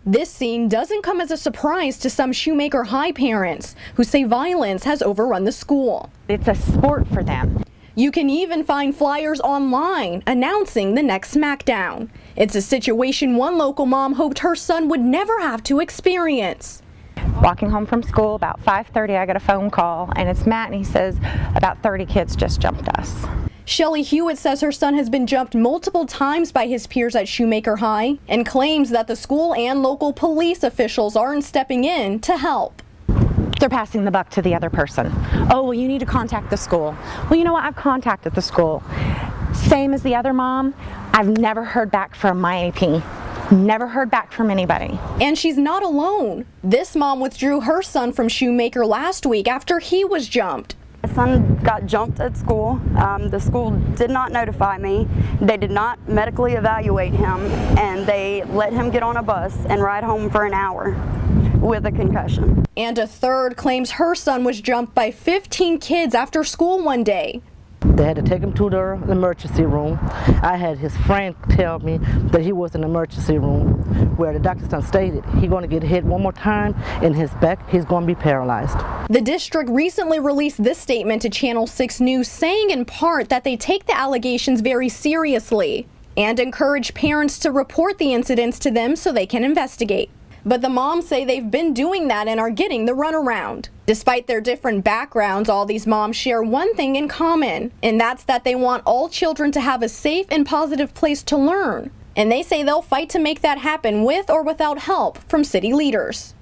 This scene doesn't come as a surprise to some Shoemaker High parents who say violence has overrun the school. It's a sport for them. You can even find flyers online announcing the next smackdown. It's a situation one local mom hoped her son would never have to experience. Walking home from school about 5:30, I got a phone call, and it's Matt, and he says about 30 kids just jumped us. Shelly Hewitt says her son has been jumped multiple times by his peers at Shoemaker High and claims that the school and local police officials aren't stepping in to help. They're passing the buck to the other person. Oh, well, you need to contact the school. Well, you know what? I've contacted the school. Same as the other mom, I've never heard back from my AP. Never heard back from anybody. And she's not alone. This mom withdrew her son from Shoemaker last week after he was jumped. My son got jumped at school. The school did not notify me. They did not medically evaluate him, and they let him get on a bus and ride home for an hour with a concussion. And a third claims her son was jumped by 15 kids after school one day. They had to take him to the emergency room. I had his friend tell me that he was in the emergency room where the doctor son stated he's going to get hit one more time in his back. He's going to be paralyzed. The district recently released this statement to Channel 6 News saying in part that they take the allegations very seriously and encourage parents to report the incidents to them so they can investigate. But the moms say they've been doing that and are getting the runaround. Despite their different backgrounds, all these moms share one thing in common, and that's that they want all children to have a safe and positive place to learn. And they say they'll fight to make that happen with or without help from city leaders.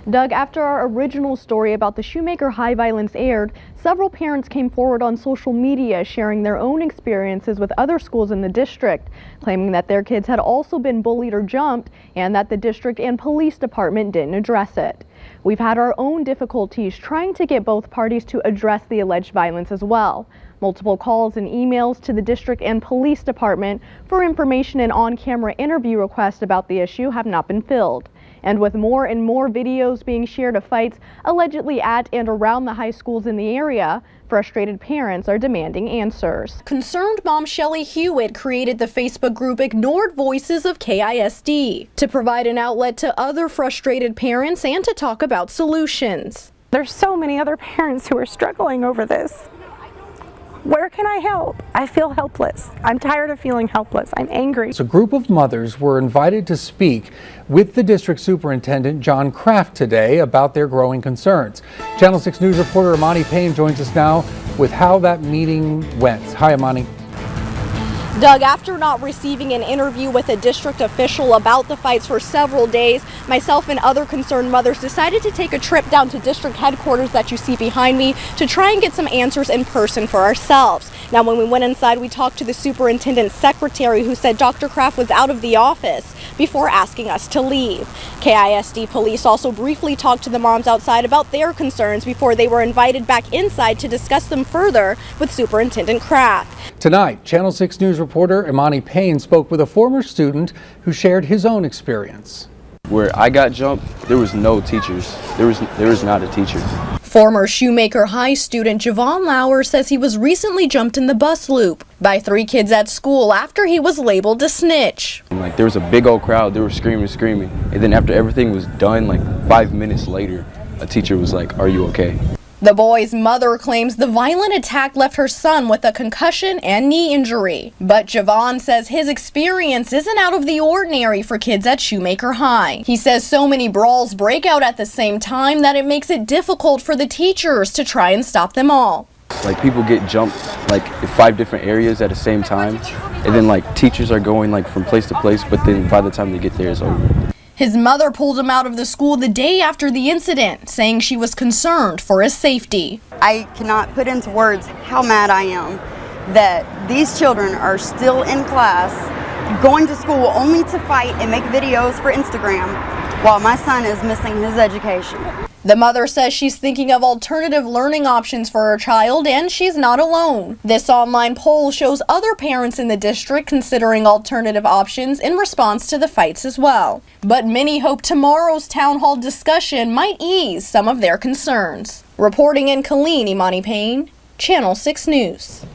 Doug, after our original story about the Shoemaker High violence aired, several parents came forward on social media sharing their own experiences with other schools in the district, claiming that their kids had also been bullied or jumped and that the district and police department didn't address it. We've had our own difficulties trying to get both parties to address the alleged violence as well. Multiple calls and emails to the district and police department for information and on-camera interview requests about the issue have not been filled. And with more and more videos being shared of fights allegedly at and around the high schools in the area, frustrated parents are demanding answers. Concerned mom Shelly Hewitt created the Facebook group Ignored Voices of KISD to provide an outlet to other frustrated parents and to talk about solutions. There's so many other parents who are struggling over this. Where can I help? I feel helpless. I'm tired of feeling helpless. I'm angry. So a group of mothers were invited to speak with the district superintendent, John Kraft, today about their growing concerns. Channel 6 News reporter Imani Payne joins us now with how that meeting went. Hi, Imani. Doug, after not receiving an interview with a district official about the fights for several days, myself and other concerned mothers decided to take a trip down to district headquarters that you see behind me to try and get some answers in person for ourselves. Now, when we went inside, we talked to the superintendent's secretary who said Dr. Kraft was out of the office before asking us to leave. KISD police also briefly talked to the moms outside about their concerns before they were invited back inside to discuss them further with Superintendent Kraft. Tonight, Channel 6 News reporter Imani Payne spoke with a former student who shared his own experience. Where I got jumped, there was no teachers. There was not a teacher. Former Shoemaker High student Javon Lauer says he was recently jumped in the bus loop by 3 kids at school after he was labeled a snitch. And there was a big old crowd. They were screaming. And then after everything was done, 5 minutes later, a teacher was like, "Are you okay?" The boy's mother claims the violent attack left her son with a concussion and knee injury. But Javon says his experience isn't out of the ordinary for kids at Shoemaker High. He says so many brawls break out at the same time that it makes it difficult for the teachers to try and stop them all. People get jumped in 5 different areas at the same time. And then teachers are going from place to place, but then by the time they get there, it's over. His mother pulled him out of the school the day after the incident, saying she was concerned for his safety. I cannot put into words how mad I am that these children are still in class, going to school only to fight and make videos for Instagram, while my son is missing his education. The mother says she's thinking of alternative learning options for her child, and she's not alone. This online poll shows other parents in the district considering alternative options in response to the fights as well. But many hope tomorrow's town hall discussion might ease some of their concerns. Reporting in Killeen, Imani Payne, Channel 6 News.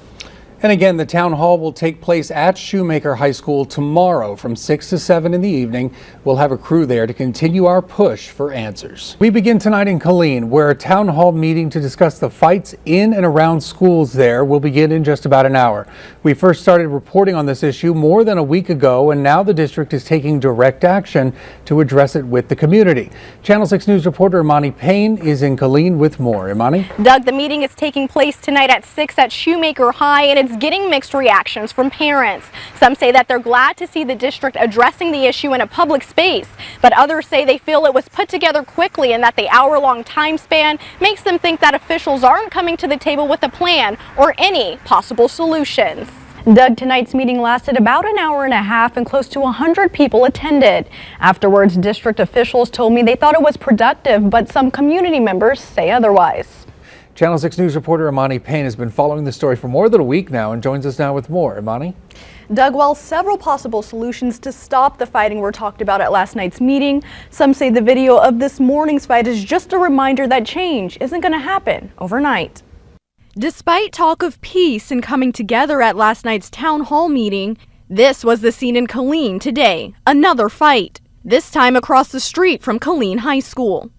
And again, the town hall will take place at Shoemaker High School tomorrow from 6 to 7 in the evening. We'll have a crew there to continue our push for answers. We begin tonight in Killeen, where a town hall meeting to discuss the fights in and around schools there will begin in just about an hour. We first started reporting on this issue more than a week ago, and now the district is taking direct action to address it with the community. Channel 6 News reporter Imani Payne is in Killeen with more. Imani? Doug, the meeting is taking place tonight at 6 at Shoemaker High, and it's getting mixed reactions from parents. Some say that they're glad to see the district addressing the issue in a public space, but others say they feel it was put together quickly and that the hour-long time span makes them think that officials aren't coming to the table with a plan or any possible solutions. Doug, tonight's meeting lasted about an hour and a half and close to 100 people attended. Afterwards, district officials told me they thought it was productive, but some community members say otherwise. Channel 6 News reporter Imani Payne has been following the story for more than a week now and joins us now with more. Imani? Doug, while several possible solutions to stop the fighting were talked about at last night's meeting, some say the video of this morning's fight is just a reminder that change isn't going to happen overnight. Despite talk of peace and coming together at last night's town hall meeting, this was the scene in Killeen today, another fight, this time across the street from Killeen High School.